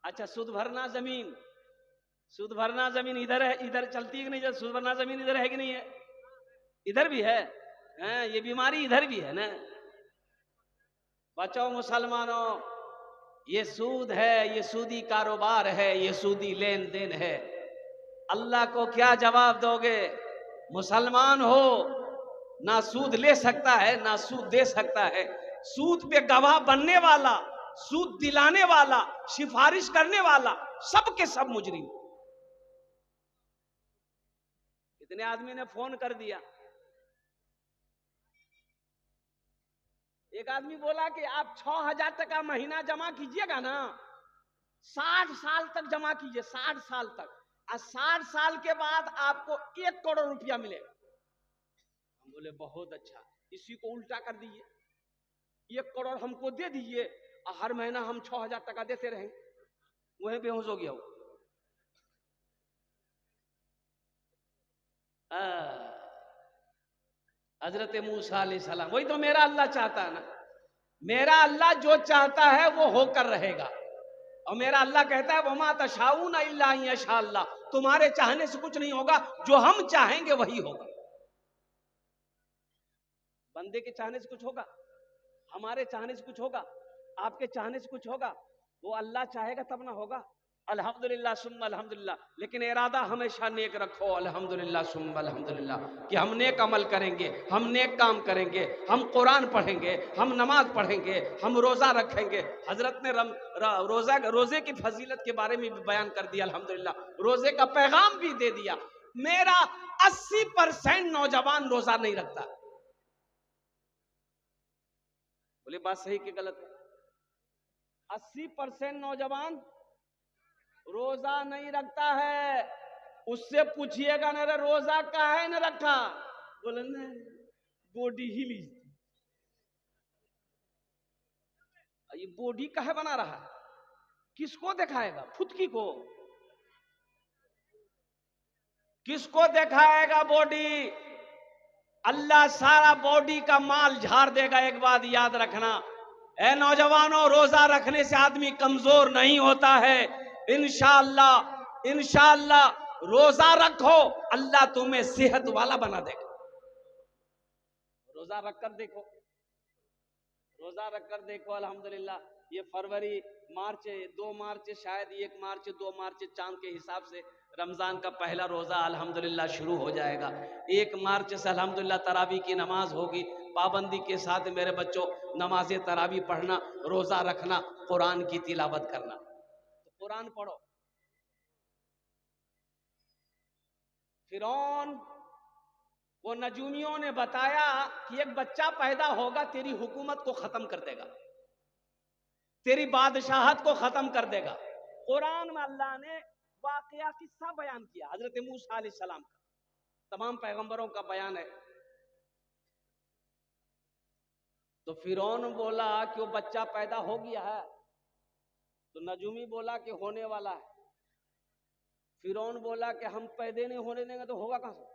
अच्छा, सूद भरना जमीन, सूद भरना जमीन इधर है, इधर चलती है कि नहीं? सूद भरना जमीन इधर है कि नहीं है? इधर भी है। हैं, ये बीमारी इधर भी है ना। बचाओ मुसलमानों, ये सूद है, ये सूदी कारोबार है, ये सूदी लेन देन है। अल्लाह को क्या जवाब दोगे? मुसलमान हो, ना सूद ले सकता है ना सूद दे सकता है। सूद पे गवाह बनने वाला, सूद दिलाने वाला, सिफारिश करने वाला, सब के सब मुजरिम। कितने आदमी ने फोन कर दिया। एक आदमी बोला कि आप 6,000 टका महीना जमा कीजिएगा ना, 60 साल तक जमा कीजिए, 60 साल तक, और 60 साल के बाद आपको 1 करोड़ रुपया मिलेगा। हम बोले बहुत अच्छा, इसी को उल्टा कर दीजिए, 1 करोड़ हमको दे दीजिए और हर महीना हम 6,000 टका देते रहेंगे। वही बेहोश हो गया वो। हजरत मूसा अलैहिस्सलाम, वही तो मेरा अल्लाह चाहता है ना। मेरा अल्लाह जो चाहता है वो होकर रहेगा। और मेरा अल्लाह कहता है वमा तशाऊन इल्ला यशा अल्लाह, तुम्हारे चाहने से कुछ नहीं होगा, जो हम चाहेंगे वही होगा। बंदे के चाहने से कुछ होगा? हमारे चाहने से कुछ होगा? आपके चाहने से कुछ होगा? वो अल्लाह चाहेगा तब ना होगा। अल्हम्दुलिल्लाह सुम्मा अल्हम्दुलिल्लाह, लेकिन इरादा हमेशा नेक रखो। अल्हम्दुलिल्लाह सुम्मा अल्हम्दुलिल्लाह, कि हम नेक अमल करेंगे, हम नेक काम करेंगे, हम कुरान पढ़ेंगे, हम नमाज पढ़ेंगे, हम रोजा रखेंगे। हजरत ने रोजे की फजीलत के बारे में भी बयान कर दिया। अल्हम्दुलिल्लाह, रोजे का पैगाम भी दे दिया। मेरा 80% नौजवान रोजा नहीं रखता। बोले बात सही कि गलत है? 80% नौजवान रोजा नहीं रखता है। उससे पूछिएगा ना, रे रोजा काहे न रखा? बोले नहीं, बॉडी हिली। ये बॉडी काहे बना रहा है? किसको दिखाएगा? फुतकी को? किसको दिखाएगा बॉडी? अल्लाह सारा बॉडी का माल झाड़ देगा। एक बात याद रखना, ए नौजवानों, रोजा रखने से आदमी कमजोर नहीं होता है। इंशाअल्लाह इंशाअल्लाह रोजा रखो, अल्लाह तुम्हें सेहत वाला बना देगा। रोजा रखकर देखो, रोजा रखकर देखो। अल्हम्दुलिल्लाह, ये फरवरी, मार्च, 2 मार्च, शायद 1 मार्च, 2 मार्च चांद के हिसाब से रमजान का पहला रोजा अल्हम्दुलिल्लाह शुरू हो जाएगा। 1 मार्च से अल्हम्दुलिल्लाह तरावी की नमाज होगी। पाबंदी के साथ मेरे बच्चों नमाज तरावी पढ़ना, रोजा रखना, कुरान की तिलावत करना। तो कुरान पढ़ो। फिरौन वो नजूमियों ने बताया कि एक बच्चा पैदा होगा, तेरी हुकूमत को खत्म कर देगा, तेरी बादशाहत को खत्म कर देगा। कुरान में अल्लाह ने वाकया किस्सा बयान किया, हजरत मूसा अलैहिस्सलाम का, तमाम पैगंबरों का बयान है। तो फिरौन बोला कि वो बच्चा पैदा हो गया है, तो नजूमी बोला कि होने वाला है। फिरौन बोला कि हम पैदा नहीं होने देंगे, तो होगा कहां से?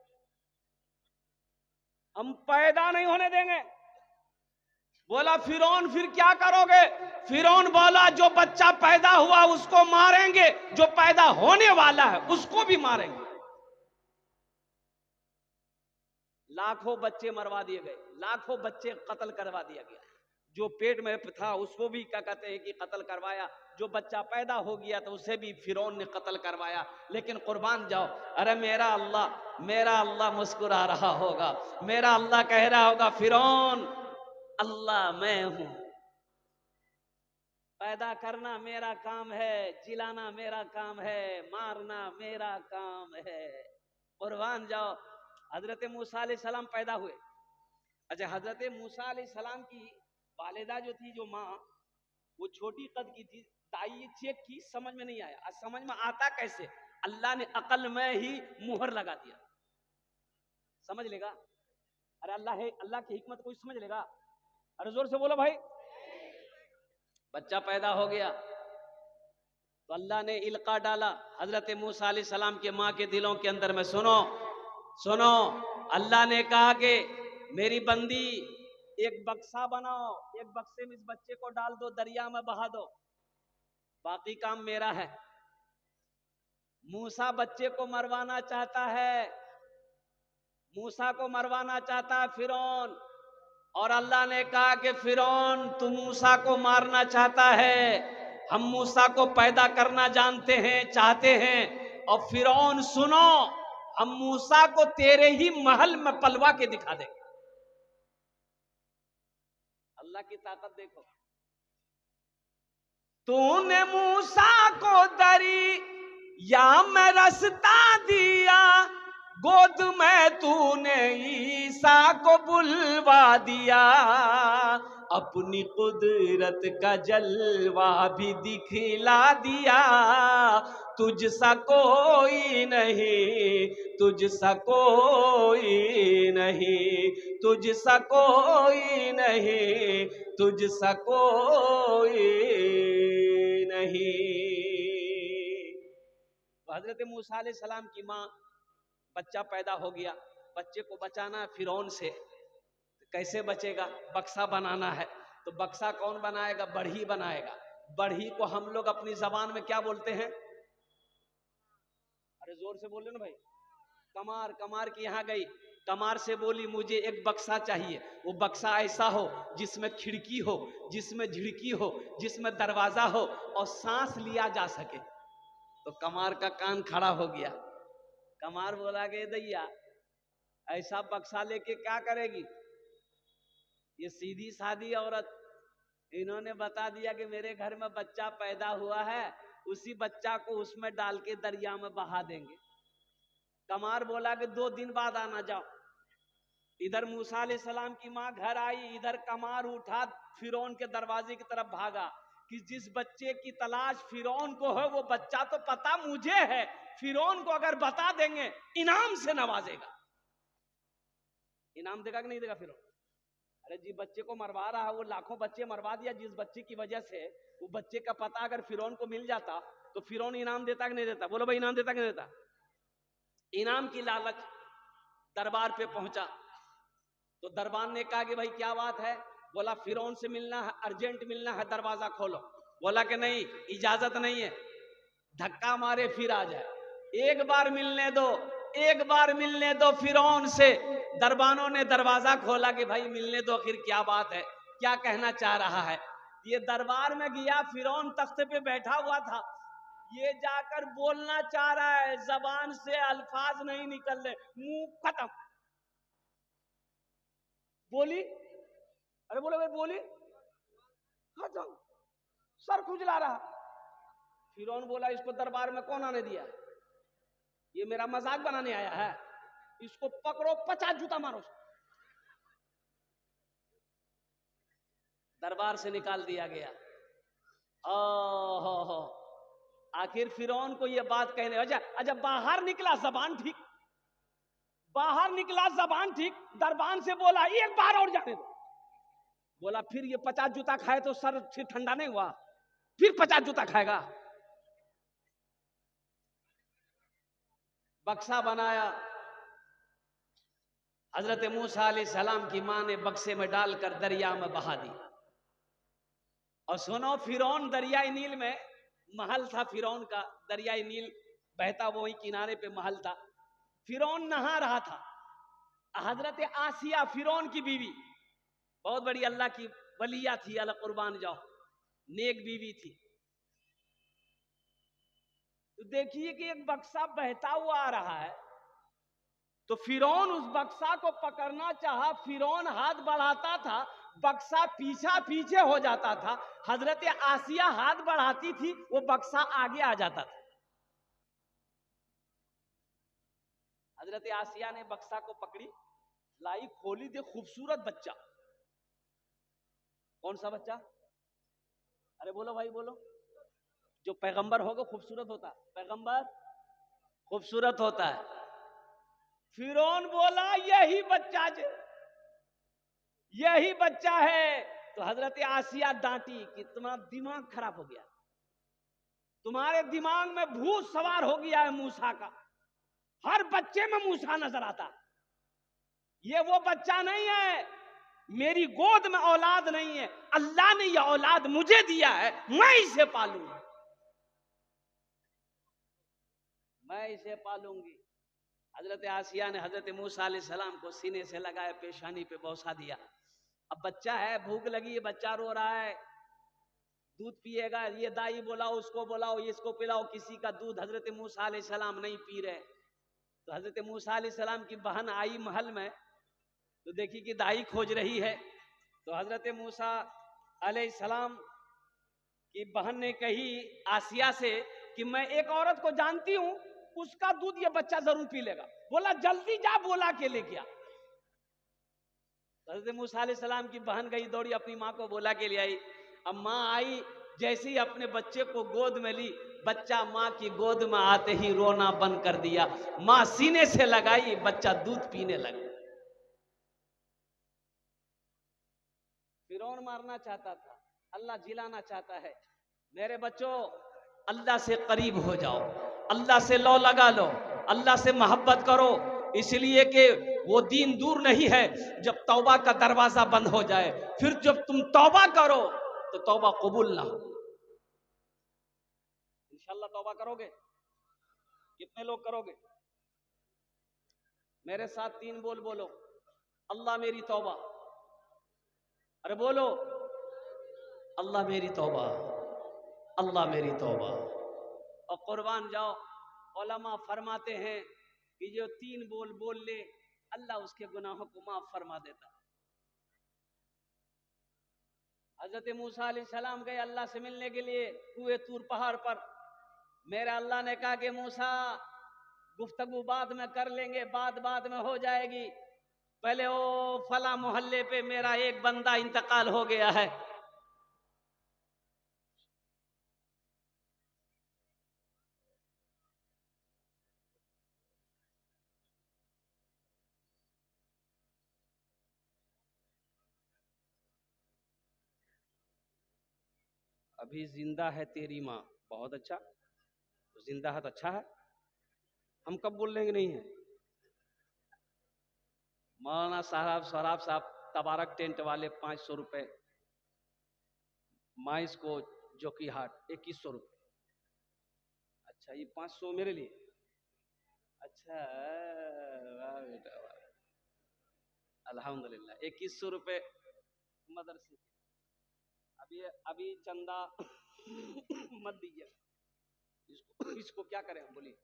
हम पैदा नहीं होने देंगे। बोला फिरौन फिर क्या करोगे? फिरौन बोला जो बच्चा पैदा हुआ उसको मारेंगे, जो पैदा होने वाला है उसको भी मारेंगे। लाखों बच्चे मरवा दिए गए, लाखों बच्चे कत्ल करवा दिया गया। जो पेट में था उसको भी क्या कहते हैं कि कत्ल करवाया। जो बच्चा पैदा हो गया तो उसे भी फिरौन ने कत्ल करवाया। लेकिन कुर्बान जाओ, अरे मेरा अल्लाह मुस्कुरा रहा होगा, मेरा अल्लाह कह रहा होगा फिरौन अल्लाह मैं हूं, पैदा करना मेरा काम है, जिलाना मेरा काम है, मारना मेरा काम है। कुर्बान जाओ। हजरत मूसा अलैहिस्सलाम पैदा हुए। अच्छा, हजरत मूसा अलैहिस्सलाम की वालिदा जो थी, जो माँ, वो छोटी कद की थी। दाई चेक की, समझ में नहीं आया। समझ में आता कैसे? अल्लाह ने अकल में ही मुहर लगा दिया। समझ लेगा? अरे अल्लाह है, अल्लाह की हिकमत कोई समझ लेगा? अरे जोर से बोलो भाई। बच्चा पैदा हो गया तो अल्लाह ने इल्का डाला हजरत मूसा अलैहिस्सलाम के माँ के दिलों के अंदर में। सुनो सुनो, अल्लाह ने कहा कि मेरी बंदी एक बक्सा बनाओ, एक बक्से में इस बच्चे को डाल दो, दरिया में बहा दो। बाकी काम मेरा है। मूसा बच्चे को मरवाना चाहता है, मूसा को मरवाना चाहता है फिरौन, और अल्लाह ने कहा कि फिरौन तू मूसा को मारना चाहता है, हम मूसा को पैदा करना जानते हैं, चाहते हैं, और फिरौन सुनो, हम मूसा को तेरे ही महल में पलवा के दिखा देंगे। अल्लाह की ताकत देखो। तूने मूसा को दरिया में रास्ता दिया, गोद में तूने ईसा को बुलवा दिया, अपनी कुदरत का जलवा भी दिखला दिया, तुझसा कोई नहीं, तुझसा कोई नहीं, तुझसा कोई नहीं, तुझसा कोई नहीं। तो हजरत मूसा अलैहिस्सलाम की माँ, बच्चा पैदा हो गया, बच्चे को बचाना है फिरौन से, कैसे बचेगा? बक्सा बनाना है। तो बक्सा कौन बनाएगा? बढ़ी बनाएगा। बढ़ी को हम लोग अपनी जबान में क्या बोलते हैं? अरे जोर से बोले ना भाई। कमार। कमार की यहाँ गई, कमार से बोली मुझे एक बक्सा चाहिए। वो बक्सा ऐसा हो जिसमें खिड़की हो, जिसमें झिड़की हो, जिसमें दरवाजा हो और सांस लिया जा सके। तो कमार का कान खड़ा हो गया। कमार बोला कि दैया ऐसा बक्सा लेके क्या करेगी? ये सीधी सादी औरत, इन्होंने बता दिया कि मेरे घर में बच्चा पैदा हुआ है, उसी बच्चा को उसमें डाल के दरिया में बहा देंगे। कमार बोला कि 2 दिन बाद आना जाओ। इधर मूसा अलैहिस्सलाम की माँ घर आई, इधर कमार उठा फिरौन के दरवाजे की तरफ भागा कि जिस बच्चे की तलाश फिरौन को है वो बच्चा तो पता मुझे है, फिरौन को अगर बता देंगे इनाम से नवाजेगा। इनाम देगा कि नहीं देगा फिरौन? अरे जी बच्चे को मरवा रहा है, वो लाखों बच्चे मरवा दिया, जिस बच्चे की वजह से वो बच्चे का पता अगर फिरौन को मिल जाता तो फिरौन इनाम देता कि नहीं देता? बोलो भाई, इनाम देता कि नहीं देता? इनाम की लालच दरबार पे पहुंचा। तो दरबार ने कहा कि भाई क्या बात है? बोला फिरौन से मिलना है, अर्जेंट मिलना है, दरवाजा खोलो। बोला कि नहीं, इजाजत नहीं है, धक्का मारे फिर आ जाए, एक बार मिलने दो, एक बार मिलने दो फिरौन से। दरबानों ने दरवाजा खोला कि भाई मिलने दो, आखिर क्या बात है, क्या कहना चाह रहा है। ये दरबार में गया, फिरौन तख्ते पे बैठा हुआ था, ये जाकर बोलना चाह रहा है, जबान से अल्फाज नहीं निकल रहे, मुंह खत्म। बोली, अरे बोलो भाई, बोली खत्म, सर खुजला रहा। फिरौन बोला इसको दरबार में कौन आने दिया? ये मेरा मजाक बनाने आया है, इसको पकड़ो, 50 जूता मारो। दरबार से निकाल दिया गया। ओहो, आखिर फिरौन को ये बात कहने, अच्छा बाहर निकला जबान ठीक, बाहर निकला जबान ठीक, दरबान से बोला एक बार और जाने दो। बोला फिर ये 50 जूता खाए तो सर फिर ठंडा नहीं हुआ, फिर 50 जूता खाएगा। बक्सा बनाया। हजरत मूसा अलैहिस्सलाम की मां ने बक्से में डालकर दरिया में बहा दी। और सुनो, फिरौन दरियाई नील में महल था, फिरौन का दरियाई नील बहता वही किनारे पे महल था। फिरौन नहा रहा था। हजरत आसिया फिरौन की बीवी, बहुत बड़ी अल्लाह की वलिया थी, अल्लाह कुर्बान जाओ, नेक बीवी थी। तो देखिए कि एक बक्सा बहता हुआ आ रहा है, तो फिरौन उस बक्सा को पकड़ना चाहा, फिरौन हाथ बढ़ाता था, बक्सा पीछा पीछे हो जाता था। हजरत आसिया हाथ बढ़ाती थी, वो बक्सा आगे आ जाता था। हजरत आसिया ने बक्सा को पकड़ी, लाई, खोली, दे खूबसूरत बच्चा। कौन सा बच्चा? अरे बोलो भाई बोलो। जो पैगंबर होगा खूबसूरत होता है, पैगंबर खूबसूरत होता है। फिरौन बोला यही बच्चा, यही बच्चा है। तो हजरत आसिया डांटी कि तुम्हारा दिमाग खराब हो गया, तुम्हारे दिमाग में भूत सवार हो गया है मूसा का, हर बच्चे में मूसा नजर आता। ये वो बच्चा नहीं है, मेरी गोद में औलाद नहीं है, अल्लाह ने यह औलाद मुझे दिया है, मैं इसे पालूंगा। मैं इसे पालूंगी। हजरत आसिया ने हजरत मूसा अलैहिस्सलाम को सीने से लगाया, पेशानी पे बौसा दिया। अब बच्चा है, भूख लगी है, बच्चा रो रहा है, दूध पिएगा, ये दाई बुलाओ, उसको बुलाओ, इसको पिलाओ, किसी का दूध हजरत मूसा अलैहिस्सलाम नहीं पी रहे। तो हजरत मूसा अलैहिस्सलाम की बहन आई महल में, तो देखी कि दाई खोज रही है। तो हजरत मूसा अलैहिस्सलाम की बहन ने कही आसिया से कि मैं एक औरत को जानती हूं, उसका दूध ये बच्चा जरूर पी लेगा। बोला जल्दी जा, बोला के लेके आ। हजरत मूसा अलैहिस्सलाम की बहन गई, दौड़ी अपनी माँ को बोला के ले आई। अब माँ आई, जैसे ही अपने बच्चे को गोद में ली, बच्चा माँ की गोद में आते ही रोना बंद कर दिया। माँ सीने से लगाई, बच्चा दूध पीने लगा। फिरौन मारना चाहता था, अल्लाह जिलाना चाहता है। मेरे बच्चों, अल्लाह से करीब हो जाओ, अल्लाह से लो लगा लो, अल्लाह से मोहब्बत करो, इसलिए कि वो दीन दूर नहीं है जब तौबा का दरवाजा बंद हो जाए। फिर जब तुम तौबा करो तो तौबा कबूल ना हो। इंशाल्लाह तौबा करोगे? कितने लोग करोगे? मेरे साथ 3 बोल बोलो, अल्लाह मेरी तौबा। अरे बोलो, अल्लाह मेरी तौबा, अल्लाह मेरी तौबा। और कुर्बान जाओ, उलमा फरमाते हैं कि जो 3 बोल बोल ले, अल्लाह उसके गुनाहों को माफ फरमा देता। हजरत मूसा अलैहिस्सलाम गए अल्लाह से मिलने के लिए कुए तूर पहाड़ पर। मेरा अल्लाह ने कहा कि मूसा, गुफ्तगू बाद में कर लेंगे, बाद में हो जाएगी, पहले ओ फला मोहल्ले पे मेरा एक बंदा इंतकाल हो गया है। अभी जिंदा है तेरी माँ, बहुत अच्छा, तो जिंदा है तो अच्छा है। हम कब बोल रहे नहीं है? मौलाना साहब सराब साहब तबारक टेंट वाले 500 रुपए, माइस को जोकी हाट 2100 रुपए। अच्छा, ये 500 मेरे लिए? अच्छा, वाह बेटा वाह, अल्हम्दुलिल्लाह। 2100 रुपए मदरसे। अभी अभी चंदा मत दीजिए, इसको क्या करें हम, बोलिए।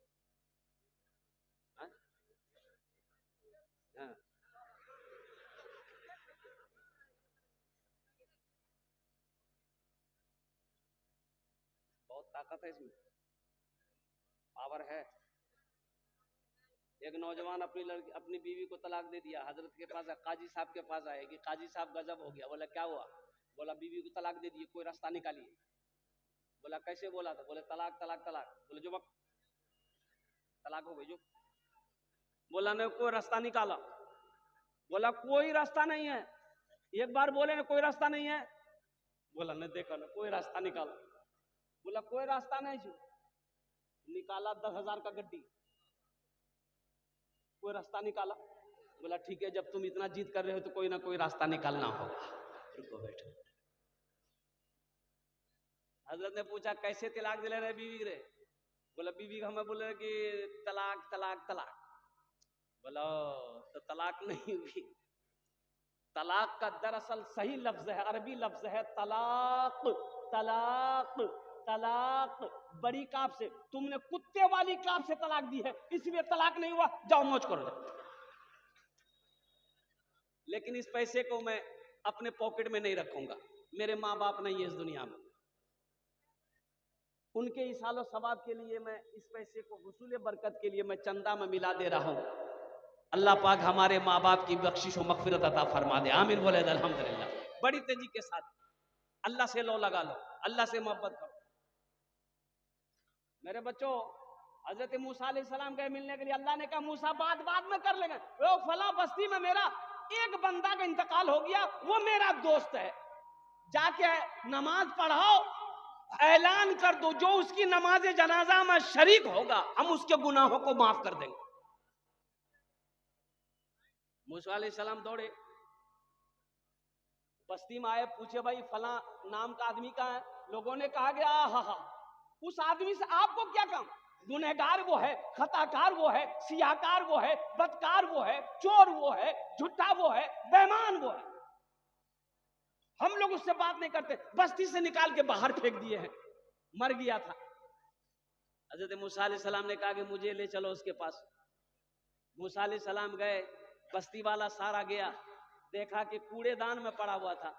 हाँ? हाँ। बहुत ताकत है इसमें, पावर है। एक नौजवान अपनी लड़की, अपनी बीवी को तलाक दे दिया, हजरत के पास, काजी साहब के पास आए कि काजी साहब गजब हो गया। बोला क्या हुआ? बोला बीवी को तलाक दे दिए, कोई रास्ता निकालिए। बोला कैसे? बोला था, बोले तलाक तलाक तलाक। बोले जो वक्त तलाक हो गई जो। बोला ने कोई रास्ता निकाला। बोला कोई रास्ता नहीं है। एक बार बोले ना कोई रास्ता नहीं है। बोला ने देखा ना कोई रास्ता निकाला। बोला कोई रास्ता नहीं जो। निकाला 10,000 का गड्डी, कोई रास्ता निकाला। बोला ठीक है, जब तुम इतना जीत कर रहे हो तो कोई ना कोई रास्ता निकालना होगा, रुको बैठो। हजरत ने पूछा कैसे तलाक दिले रहे बीवी रे? बोला बीवी को हमें बोले कि तलाक तलाक तलाक। बोला तो तलाक नहीं हुई। तलाक का दरअसल सही लफ्ज है, अरबी लफ्ज है तलाक। तलाक तलाक बड़ी काफ से, तुमने कुत्ते वाली काफ से तलाक दी है, इसलिए तलाक नहीं हुआ, जाओ मौज करो जाओ। लेकिन इस पैसे को मैं अपने पॉकेट में नहीं रखूंगा, मेरे माँ बाप नहीं है इस दुनिया में, उनके इसालो सवाब के लिए मैं इस पैसे को हुसूल बरकत के लिए मैं चंदा में मिला दे रहा हूं। अल्लाह पाक हमारे माँ बाप की बख्शिश और मगफिरत अता फरमा दे, आमीन बोले अल्हम्दुलिल्लाह। बड़ी तेजी के साथ अल्लाह से लो लगा लो, अल्लाह से मोहब्बत करो। मेरे बच्चों, हजरत मूसा अलैहिस्सलाम गए मिलने के लिए, अल्लाह ने कहा मूसा बाद में कर लेंगे। वो फला बस्ती में मेरा एक बंदा का इंतकाल हो गया, वो मेरा दोस्त है, जाके नमाज पढ़ाओ, ऐलान कर दो जो उसकी नमाज जनाजा में शरीक होगा हम उसके गुनाहों को माफ कर देंगे। मूसा अलैहिस्सलाम दौड़े, बस्ती में आए, पूछे भाई फला नाम का आदमी कहाँ है? लोगों ने कहा गया हा हा, उस आदमी से आपको क्या काम? गुनहगार वो है, खताकार वो है, सियाकार वो है, बदकार वो है, चोर वो है, झूठा वो है, बेईमान वो है। हम लोग उससे बात नहीं करते, बस्ती से निकाल के बाहर फेंक दिए हैं, मर गया था। हजरत मूसा अलैहिस्सलाम ने कहा कि मुझे ले चलो उसके पास। मूसा अलैहिस्सलाम गए, बस्ती वाला सारा गया, देखा कि कूड़ेदान में पड़ा हुआ था।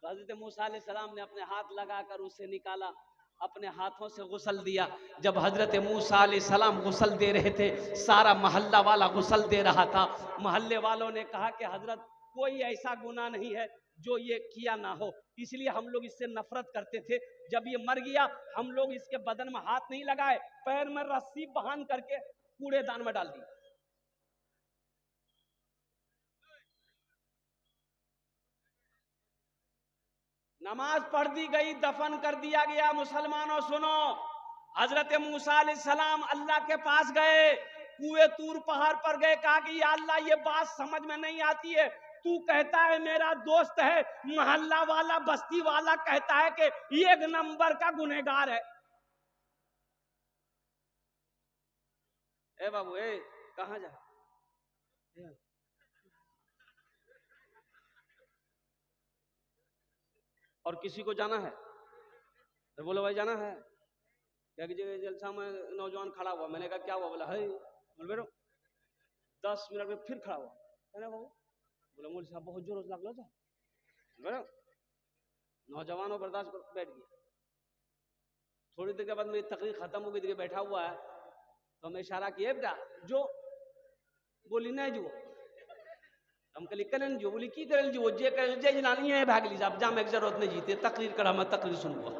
तो हजरत मूसा अलैहिस्सलाम ने अपने हाथ लगाकर उसे निकाला, अपने हाथों से गुस्ल दिया। जब हजरत मूसा अलैहिस्सलाम गुस्ल दे रहे थे, सारा मोहल्ला वाला गुस्ल दे रहा था। मोहल्ले वालों ने कहा कि हजरत कोई ऐसा गुनाह नहीं है जो ये किया ना हो, इसलिए हम लोग इससे नफरत करते थे। जब ये मर गया, हम लोग इसके बदन में हाथ नहीं लगाए, पैर में रस्सी बांध करके कूड़ेदान में डाल दी। नमाज पढ़ दी गई, दफन कर दिया गया। मुसलमानों सुनो, हजरत मूसा अलैहिस्सलाम अल्लाह के पास गए, कुएं तूर पहाड़ पर गए, कहा कि या अल्लाह ये बात समझ में नहीं आती है, तू कहता है मेरा दोस्त है, मोहल्ला वाला बस्ती वाला कहता है कि ये 1 नंबर का गुनहगार है। ए बाबू, ए कहां जा, और किसी को जाना है तो बोलो भाई जाना है। क्या कीजिएगा, जलसा में नौजवान खड़ा हुआ, मैंने कहा क्या हुआ, बोला है, बोल बेरो 10 मिनट में फिर खड़ा हुआ, कहना बाबू, बोला मोल साहब बहुत जोर लग था, बेरो नौजवानों बर्दाश्त कर बैठ गया। थोड़ी देर के बाद मेरी तकरीर खत्म हो गई, बैठा हुआ है, तो हमें इशारा किया, बेटा जो बोली नहीं जो हम कल करें जो बोली की करें जो जे करें जे जनानी है भाग ली साहब, जाम एक जरूरत नहीं जीते, तकरीर करा मैं तकरीर सुनूंगा।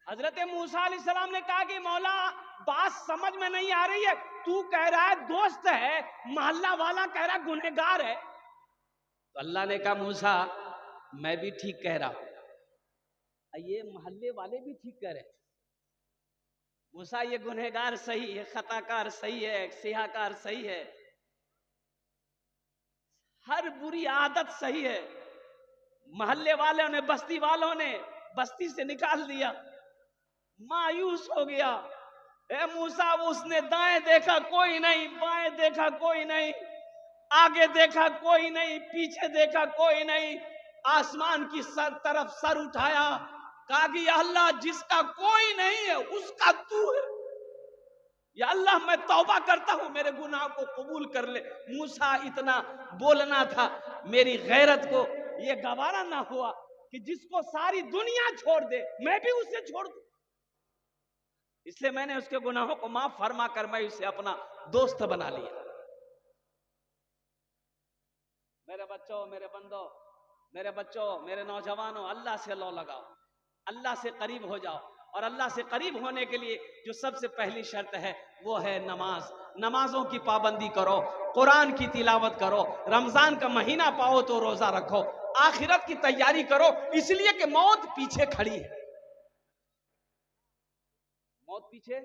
हजरत मूसा अलैहिस्सलाम ने कहा कि मौला बात समझ में नहीं आ रही है, तू कह रहा है दोस्त है, मोहल्ला वाला कह रहा है गुनहगार है। तो अल्लाह ने कहा मूसा मैं भी ठीक कह रहा हूं, ये मोहल्ले वाले भी ठीक कह रहे। मूसा ये गुनहगार सही है, खताकार सही है, सियाकार सही है, हर बुरी आदत सही है। मोहल्ले वालों ने, बस्ती वालों ने बस्ती से निकाल दिया, मायूस हो गया। ए मूसा, उसने दाएं देखा कोई नहीं, बाएं देखा कोई नहीं, आगे देखा कोई नहीं, पीछे देखा कोई नहीं, आसमान की तरफ सर उठाया, कहा कि या अल्लाह जिसका कोई नहीं है उसका तू है, या अल्लाह मैं तौबा करता हूं, मेरे गुनाह को कबूल कर ले। मूसा इतना बोलना था, मेरी गैरत को ये गवारा ना हुआ कि जिसको सारी दुनिया छोड़ दे मैं भी उसे छोड़ दूं, इसलिए मैंने उसके गुनाहों को माफ फरमा कर मैं उसे अपना दोस्त बना लिया। मेरे बच्चों, मेरे बंदों, मेरे बच्चों, मेरे नौजवानों, अल्लाह से लो लगाओ, अल्लाह से करीब हो जाओ, और अल्लाह से करीब होने के लिए जो सबसे पहली शर्त है वो है नमाज। नमाजों की पाबंदी करो, कुरान की तिलावत करो, रमजान का महीना पाओ तो रोजा रखो, आखिरत की तैयारी करो, इसलिए कि मौत पीछे खड़ी है। मौत पीछे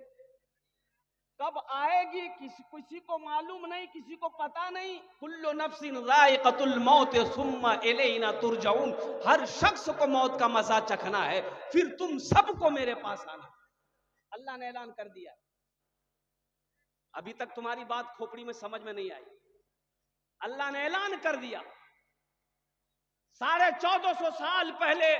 कब आएगी किसी को मालूम नहीं, किसी को पता नहीं। कुल्लु नफ्सिन ज़ाइक़तुल मौत सुम्मा इलैना तुरजाऊन, हर शख्स को मौत का मजा चखना है, फिर तुम सबको मेरे पास आना। अल्लाह ने ऐलान कर दिया। अभी तक तुम्हारी बात खोपड़ी में समझ में नहीं आई, अल्लाह ने ऐलान कर दिया। 1450 साल पहले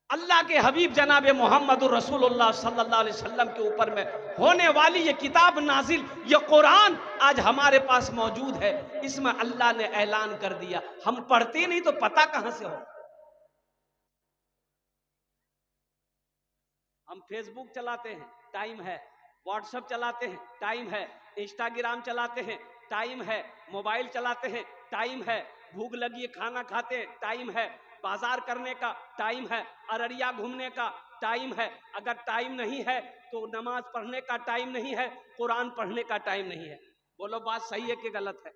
अल्लाह के हबीब जनाब मोहम्मद रसूलुल्लाह सल्लल्लाहु अलैहि वसल्लम के ऊपर में होने वाली ये किताब नाजिल, ये कुरान आज हमारे पास मौजूद है। इसमें अल्लाह ने ऐलान कर दिया, हम पढ़ते नहीं तो पता कहां से हो। हम फेसबुक चलाते हैं, टाइम है, व्हाट्सएप चलाते हैं, टाइम है, इंस्टाग्राम चलाते हैं, टाइम है, मोबाइल चलाते हैं, टाइम है, भूख लगी है खाना खाते हैं, टाइम है, बाजार करने का टाइम है, अररिया घूमने का टाइम है। अगर टाइम नहीं है तो नमाज पढ़ने का टाइम नहीं है, कुरान पढ़ने का टाइम नहीं है। बोलो बात सही है कि गलत है?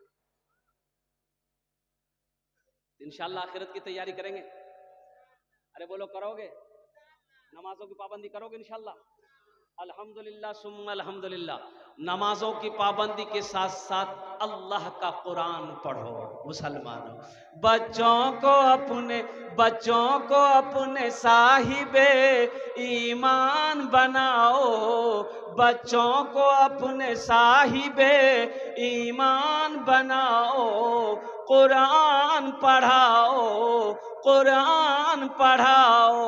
इंशाअल्लाह आखिरत की तैयारी करेंगे। अरे बोलो करोगे, नमाजों की पाबंदी करोगे इंशाअल्लाह? अल्हम्दुलिल्लाह सुम्मा अल्हम्दुलिल्लाह। नमाजों की पाबंदी के साथ साथ अल्लाह का कुरान पढ़ो। मुसलमानों, बच्चों को अपने बच्चों को अपने साहिबे ईमान बनाओ, बच्चों को अपने साहिबे ईमान बनाओ, कुरान पढ़ाओ, कुरान पढ़ाओ।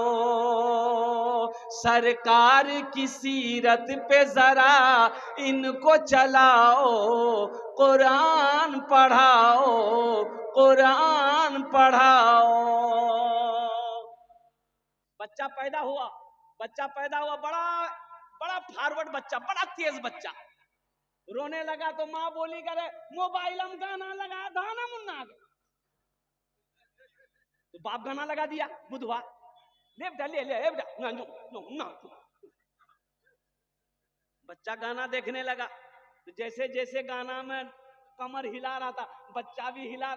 सरकार की सीरत पे जरा इनको चलाओ, कुरान पढ़ाओ, कुरान पढ़ाओ। बच्चा पैदा हुआ, बच्चा पैदा हुआ, बड़ा बड़ा फॉरवर्ड बच्चा, बड़ा तेज बच्चा। रोने लगा तो माँ बोली करे मोबाइल में गाना लगा दाना मुन्ना, तो बाप गाना लगा दिया बुधवार, ले बेटा ले ले बेटा, ना नो नो ना। बच्चा गाना देखने लगा, तो जैसे जैसे गाना में कमर हिला रहा था, बच्चा भी हिला रहा।